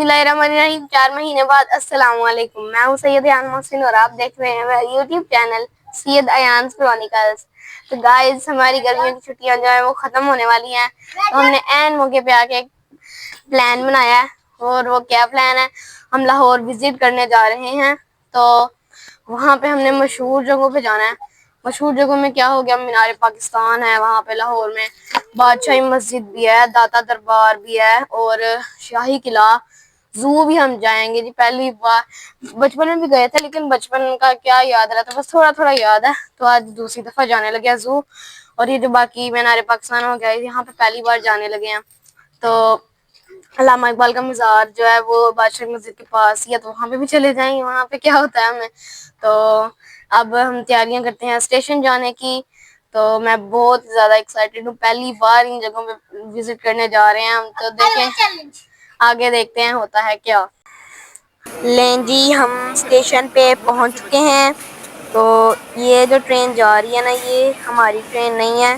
बिस्मिल्लाहिर्रहमानिर्रहीम। 4 महीने बाद अस्सलाम वालेकुम। मैं हूँ सैयद अयान मोहसिन और आप देख रहे हैं मेरा YouTube channel Syed Ayaan chronicles. तो गाइस, हमारी गर्मियों की छुट्टियां जो है वो खत्म होने वाली हैं, तो हमने एन मौके पे आके एक प्लान बनाया है। और वो क्या प्लान है, हम लाहौर विजिट करने जा रहे हैं। तो वहाँ पे हमने मशहूर जगहों पे जाना है। मशहूर जगहों में क्या हो गया, मीनार पाकिस्तान है वहाँ पे लाहौर में, बादशाही मस्जिद भी है, दाता दरबार भी है और शाही किला, जू भी हम जाएंगे जी। पहली बार बचपन में भी गए थे, लेकिन बचपन का क्या याद रहता, बस थोड़ा थोड़ा याद है। तो आज दूसरी दफा जाने लगे हैं जू। और ये जो बाकी मीनार पाकिस्तान हो गया, यहाँ पे पहली बार जाने लगे हैं। तो अल्लामा इकबाल का मज़ार जो है वो बादशाह मस्जिद के पास, या तो वहाँ पे भी चले जाएंगे, वहाँ पे क्या होता है हमें। तो अब हम तैयारियां करते हैं स्टेशन जाने की। तो मैं बहुत ज्यादा एक्साइटेड हूँ, पहली बार इन जगहों पे विजिट करने जा रहे हैं हम। तो देखें, आगे देखते हैं होता है क्या। लें जी, हम स्टेशन पे पहुंच चुके हैं। तो ये जो ट्रेन जा रही है ना, ये हमारी ट्रेन नहीं है।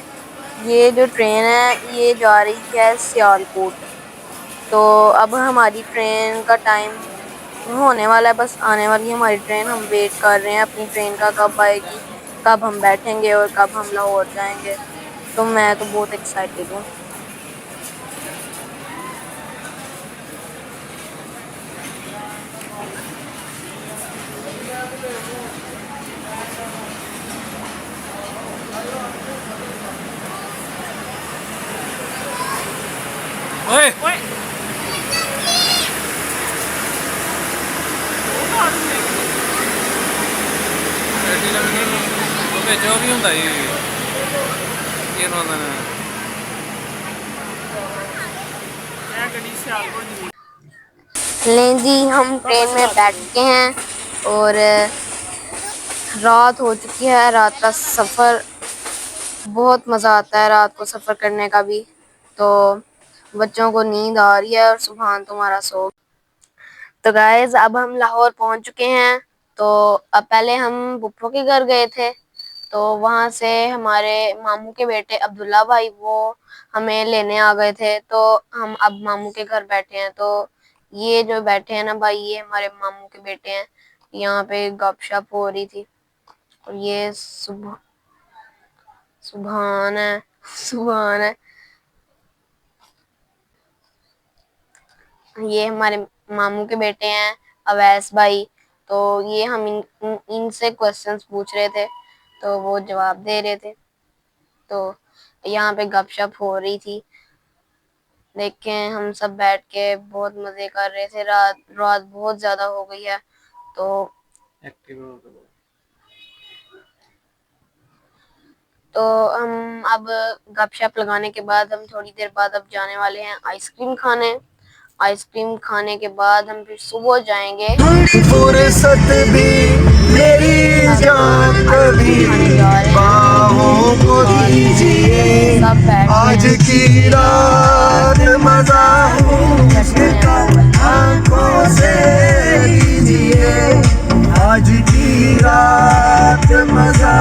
ये जो ट्रेन है ये जा रही है सियालकोट। तो अब हमारी ट्रेन का टाइम होने वाला है, बस आने वाली है हमारी ट्रेन। हम वेट कर रहे हैं अपनी ट्रेन का, कब आएगी, कब हम बैठेंगे और कब हम लाहौर जाएंगे। तो मैं तो बहुत एक्साइटेड हूँ। ओए ओए भेजो भी ਹੁੰਦਾ ਜੀ ਇਹਨੂੰ ਆਂਦਾ ਨੇ ਇਹ ਗੱਡੀ ਸਿਆਲਕੋਟ ਦੀ। लें जी, हम ट्रेन में बैठ चुके हैं और रात हो चुकी है। रात का सफ़र बहुत मज़ा आता है, रात को सफ़र करने का भी। तो बच्चों को नींद आ रही है और सुभान तुम्हारा सो। तो गाइस, अब हम लाहौर पहुंच चुके हैं। तो अब पहले हम पुप्पो के घर गए थे। तो वहां से हमारे मामू के बेटे अब्दुल्ला भाई वो हमें लेने आ गए थे। तो हम अब मामू के घर बैठे हैं। तो ये जो बैठे हैं ना भाई, ये हमारे मामू के बेटे हैं। यहाँ पे गपशप हो रही थी। और ये सुभान है, सुभान है। ये हमारे मामू के बेटे हैं अवैस भाई। तो ये हम इनसे क्वेश्चंस पूछ रहे थे, तो वो जवाब दे रहे थे। तो यहाँ पे गपशप हो रही थी। देखें, हम सब बैठ के बहुत मजे कर रहे थे। रात रात बहुत ज्यादा हो गई है। तो हम अब गपशप लगाने के बाद हम थोड़ी देर बाद अब जाने वाले हैं आइसक्रीम खाने। आइसक्रीम खाने के बाद हम फिर सुबह जाएंगे। फुर्सत भी मेरी जान कभी बाहों को दीजिए, आज की रात मजा का आंखों से लीजिए, आज की रात मजा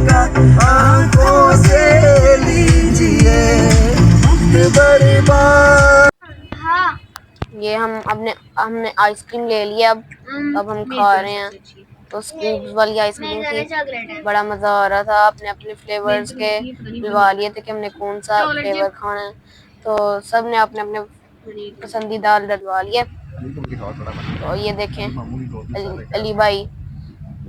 का आंखों से लीजिए। बर्बाद ये हमने आइसक्रीम ले लिया। अब हम खा रहे हैं। तो स्कूप्स वाली आइसक्रीम थी, बड़ा मजा आ रहा था। अपने अपने फ्लेवर्स के बुलवा लिए थे कि हमने कौन सा फ्लेवर खाना है। तो सब ने अपने अपने पसंदीदा डलवा लिए। तो ये देखें, अली भाई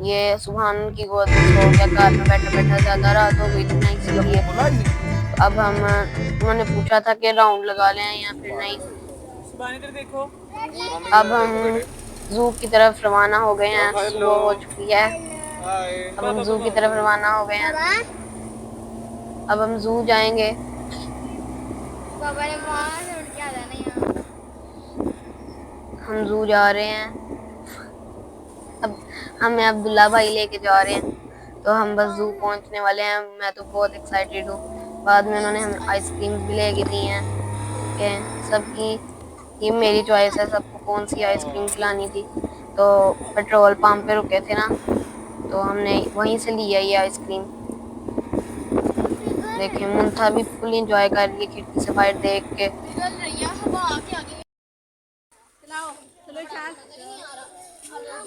ये सुभान की गोद में सो गया, कार में बैठा बैठा। ज्यादा रात हो गई थी ना, इसीलिए। तो अब हम उन्होंने पूछा था कि राउंड लगा लें या फिर नहीं। अब हम जू की तरफ रवाना हो गए हैं, सुबह हो चुकी है। अब हम जू की तरफ रवाना हो गए हैं। अब हम जू जाएंगे। हम जू जा रहे हैं। अब हमें अब्दुल्ला भाई लेके जा रहे हैं। तो हम बस जू पहुंचने वाले हैं। मैं तो बहुत एक्साइटेड हूँ। बाद में उन्होंने हमें आइसक्रीम भी लेके दी हैं कि सबकी ये मेरी चॉइस है, सबको कौन सी आइसक्रीम खिलानी थी। तो पेट्रोल पंप पे रुके थे ना, तो हमने वहीं से लिया ये आइसक्रीम। देखें, मुंथा भी फुल एंजॉय कर रही है खिड़की से बाहर देख के।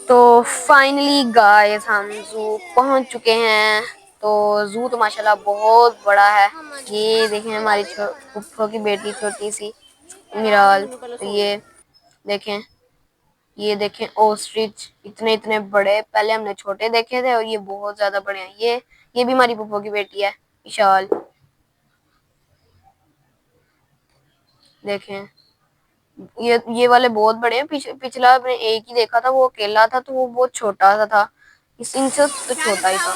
तो फाइनली गाइस हम जू पहुंच चुके हैं। तो जू तो माशाल्लाह बहुत बड़ा है। ये देखें हमारी फुफ्फो की बेटी छोटी सी मिराल। तो ये देखें ओस्ट्रिच इतने इतने बड़े, पहले हमने छोटे देखे थे और ये बहुत ज्यादा बड़े हैं। ये भी हमारी फुफ्फो की बेटी है विशाल। देखें ये वाले बहुत बड़े हैं। पिछला आपने एक ही देखा था, वो अकेला था तो वो बहुत छोटा सा था, इनसे तो छोटा ही था।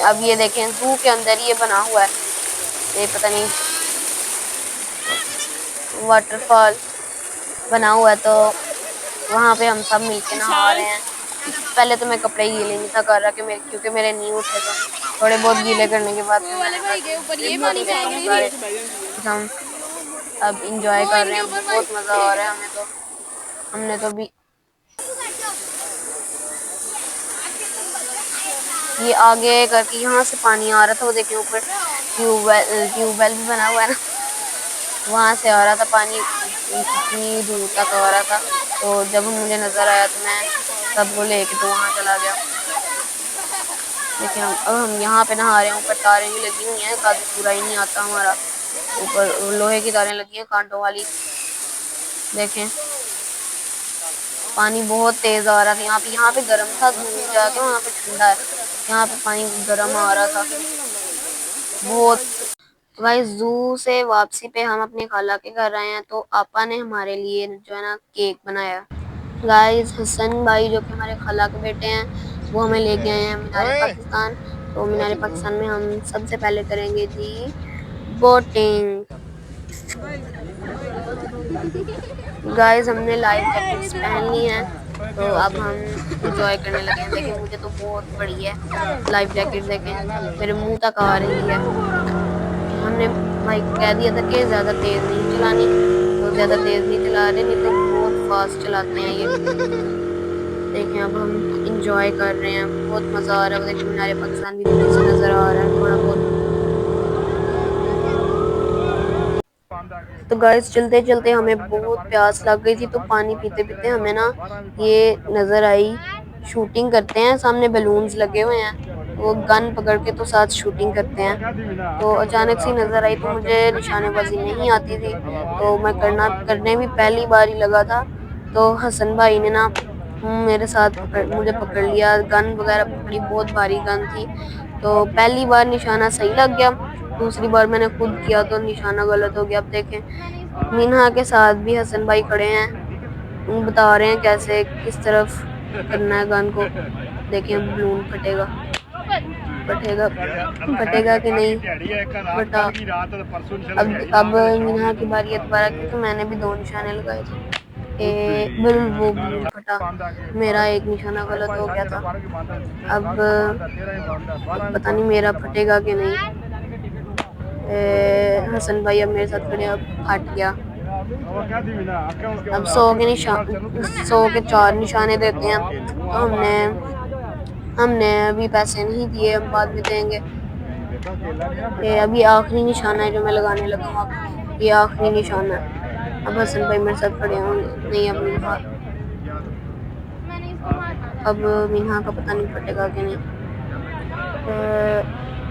अब ये देखें जू के अंदर ये बना हुआ है, ये पता नहीं वाटरफॉल बना हुआ है। तो वहाँ पे हम सब मिलके नहा रहे हैं। पहले तो मैं कपड़े गीले नहीं था कर रहा क्योंकि मेरे नहीं उठे थे। थोड़े बहुत गीले करने के बाद हम अब इंजॉय कर रहे हैं। बहुत मजा आ रहा है हमें। तो हमने तो भी ये आगे करके यहाँ से पानी आ रहा था, वो देखिए ऊपर ट्यूबवेल भी बना हुआ है ना, वहाँ से आ रहा था पानी, इतनी दूर तक आ रहा था। तो जब मुझे नजर आया तो मैं सबको लेके तो वहाँ चला गया। देखिए अब हम यहाँ पे नहा रहे हैं। ऊपर तारें भी लगी हुई हैं, काफी पूरा ही नहीं आता हमारा। ऊपर लोहे की तारें लगी हैं कांटों वाली। देखें पानी बहुत तेज आ रहा था। यहाँ पे गर्म था, दूर जाके वहाँ पे ठंडा है। यहाँ पे पानी गर्म आ रहा था बहुत। गाइस जू से वापसी पे हम अपनी खाला के घर आए हैं। तो आपा ने हमारे लिए जो है ना केक बनाया। गाइस हसन भाई जो कि हमारे खाला के बेटे हैं, वो हमें लेके आए हैं मीनार पाकिस्तान। तो मीनार पाकिस्तान में हम सबसे पहले करेंगे जी बोटिंग। गाइस हमने लाइफ जैकेट्स पहन ली हैं, तो अब हम इंजॉय करने लगे हैं। देखिए मुझे तो बहुत बड़ी है लाइफ जैकेट, देखें मेरे मुंह तक आ रही है। हमने भाई कह दिया था कि ज़्यादा तेज़ नहीं चलानी, तो ज़्यादा तेज़ नहीं चला रहे, नहीं तो बहुत फास्ट चलाते हैं ये। देखें अब हम इंजॉय कर रहे हैं, बहुत मज़ा आ रहा है। देखिए मीनार पाकिस्तान भी दूर से नज़र आ रहा है थोड़ा बहुत। तो गाइस चलते चलते हमें बहुत प्यास लग गई थी, तो पानी पीते पीते हमें ना ये नज़र आई, शूटिंग करते हैं, सामने बलून्स लगे हुए हैं, वो गन पकड़ के तो साथ शूटिंग करते हैं। तो अचानक से नज़र आई, तो मुझे निशानेबाजी नहीं आती थी, तो मैं करने भी पहली बार ही लगा था। तो हसन भाई ने ना मेरे साथ मुझे पकड़ लिया, गन वगैरह पकड़ी, बहुत भारी गन थी। तो पहली बार निशाना सही लग गया, दूसरी बार मैंने खुद किया तो निशाना गलत हो गया। अब देखें मीना के साथ भी हसन भाई खड़े हैं, बता रहे हैं कैसे किस तरफ करना है गन को। देखें बलून फटेगा फटेगा कि नहीं फटा। अब मीना की बारी है दोबारा, क्योंकि मैंने भी 2 निशाने लगाए थे। वो बलून फटा, मेरा एक निशाना गलत हो गया था। अब पता नहीं मेरा फटेगा कि नहीं। हसन भाई अब मेरे साथ खड़े, अब फट गया। अब 100 के 4 निशाने देते हैं। तो हमने अभी पैसे नहीं दिए, हम बाद में देंगे। अभी आखिरी निशाना है जो मैं लगाने लगा हूँ, ये आखिरी निशाना है। अब हसन भाई मेरे साथ खड़े होंगे, नहीं अब मीना का पता नहीं फटेगा कि नहीं।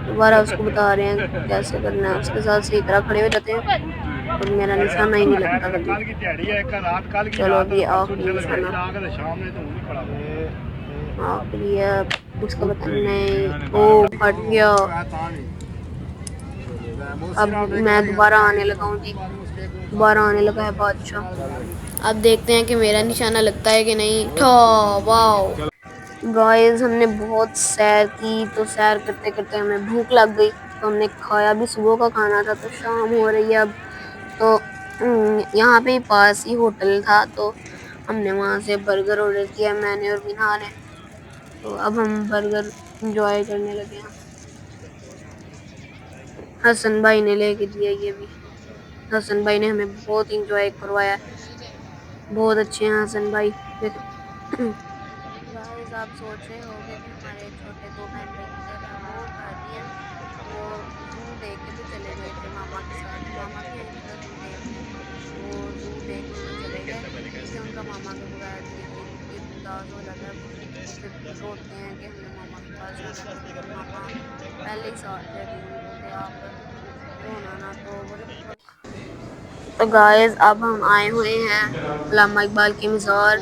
दोबारा उसको बता रहे हैं कैसे करना है, उसके साथ सही तरह खड़े हो जाते हैं और मेरा निशाना ही नहीं लगता कभी। चलो अभी आखिरी निशाना, आखिरी है, उसका पता नहीं, ओ फट गया। अब मैं दोबारा आने लगा हूँ जी, दोबारा आने लगा है बादशाह। अब देखते हैं कि मेरा निशाना लगता है कि नहीं। वाओ गाइस हमने बहुत सैर की, तो सैर करते करते हमें भूख लग गई, तो हमने खाया भी, सुबह का खाना था। तो शाम हो रही है अब, तो यहाँ पे पास ही होटल था, तो हमने वहाँ से बर्गर ऑर्डर किया मैंने और मीना ने। तो अब हम बर्गर इंजॉय करने लगे हैं। हसन भाई ने लेके दिया, ये भी हसन भाई ने हमें बहुत इंजॉय करवाया, बहुत अच्छे हैं हसन भाई। गाइस आप सोच रहे होंगे कि हमारे छोटे 2 बहन भाई किधर हैं, वो घर भी हैं, वो जू देख के तो चले गए थे मामा के साथ, मामा के यहाँ का जू देख के वो जू देख के तो चले गए। मामा के बगैर दिल उदास हो जाता है, वो फिर रोते हैं कि हमें मामा के पास जाना है, तो मामा पहले ही साथ देते हैं उनको कि आप रोना ना। तो गाइस अब हम आए हुए हैं अल्लामा इकबाल की मज़ार,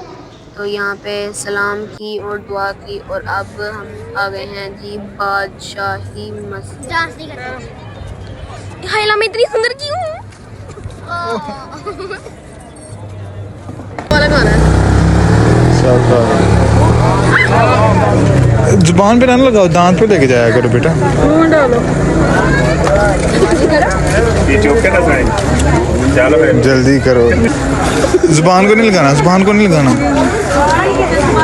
तो यहाँ पे सलाम की और दुआ की और अब हम आ गए हैं जी बादशाही मस्जिद। हाय ला, मैं इतनी सुंदर क्यों हूँ? वाला गाना है। जुबान पे ना लगाओ, दांत पे लेके जाया करो बेटा। जल्दी करो, जुबान को नहीं लगाना, जुबान को नहीं लगाना,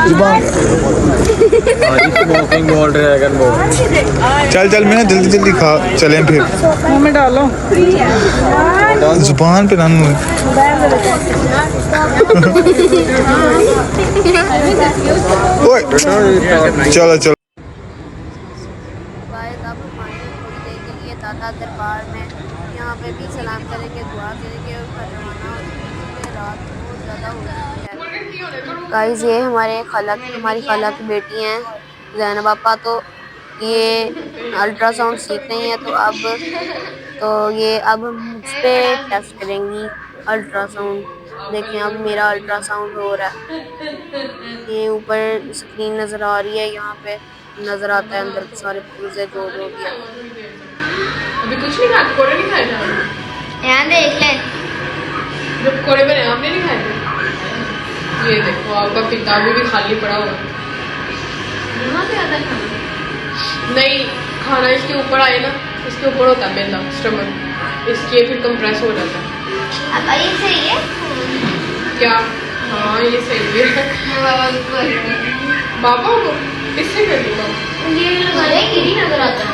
जुबान। चल चल मैं जल्दी जल्दी खा चलें फिर। मुंह में डालो, जुबान पे ना। ओए चलो चलो। गाइस अब हम आए हैं थोड़ी देर के लिए दादा दरबार में, यहाँ पे भी सलाम करेंगे, दुआ करेंगे और घर रवाना हो जाएंगे। रात बहुत ज़्यादा हो चुकी है। गाइस ये हमारी खाला की बेटी हैं जैनब आपा, तो ये अल्ट्रासाउंड सीख रही हैं, तो ये अब मुझ पे टेस्ट करेंगी अल्ट्रासाउंड। देखें अब मेरा अल्ट्रासाउंड हो रहा है, ये ऊपर स्क्रीन नज़र आ रही है, यहाँ पे नज़र आता है अंदर के सारे पुर्जे जो भी है। अभी कुछ नहीं खाया, पकोड़े नहीं खाए थे? यहाँ देख ले, जो पकोड़े बने आपने नहीं खाए थे? ये देखो आपका किताब भी खाली पड़ा हुआ है। यहाँ पे आता है खाना? नहीं, खाना इसके ऊपर आए ना, इसके ऊपर होता है मैदा, स्टमक, इसके फिर कंप्रेस हो जाता है। अब ये सही है क्या? हाँ ये सही है। बाबा को इससे कर दूँगा। ये लगाने की नहीं नजर आता है।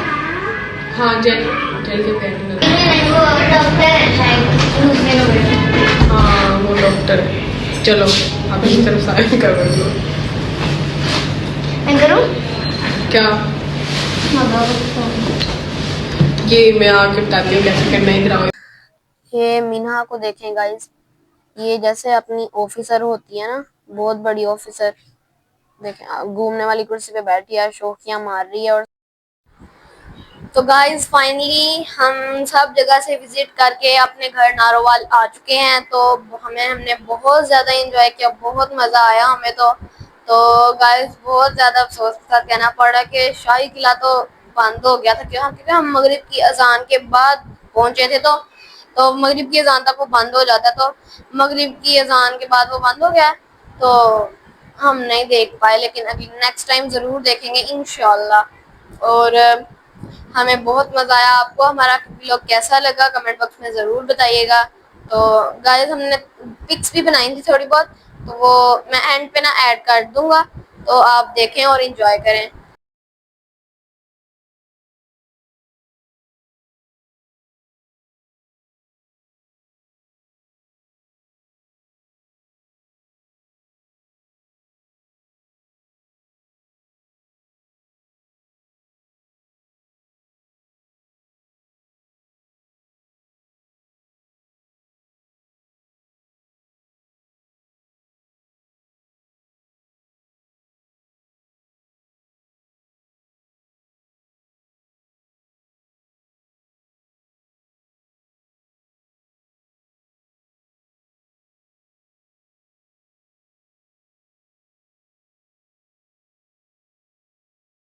हाँ जेल जेल के पैर नजर। वो डॉक्टर है शायद, दूसरे लोग हैं। हाँ वो डॉक्टर है। चलो आप इस तरफ साइन कर दो। मैं करूँ? क्या? ये मैं आके बताती हूँ कैसे करना है, इधर आओ। ये मीना को देखें गाइस, ये जैसे अपनी ऑफिसर होती है ना, बहुत बड़ी ऑफिसर, देखें घूमने वाली कुर्सी पे बैठी है, शौकियां मार रही है। और तो गाइस फाइनली हम सब जगह से विजिट करके अपने घर नारोवाल आ चुके हैं, तो हमने बहुत ज़्यादा एंजॉय किया, बहुत मज़ा आया हमें। तो गाइस बहुत ज़्यादा अफसोस के साथ कहना पड़ा कि शाही किला तो बंद हो गया था, क्योंकि हम मगरिब की अजान के बाद पहुंचे थे, तो मगरिब की अजान तक वो बंद हो जाता, तो मगरिब की अजान के बाद वो बंद हो गया, तो हम नहीं देख पाए, लेकिन अभी नेक्स्ट टाइम ज़रूर देखेंगे इंशाल्लाह। और हमें बहुत मज़ा आया। आपको हमारा व्लॉग कैसा लगा कमेंट बॉक्स में ज़रूर बताइएगा। तो गाइस हमने पिक्स भी बनाई थी थोड़ी बहुत, तो वो मैं एंड पे ना ऐड कर दूंगा, तो आप देखें और इंजॉय करें।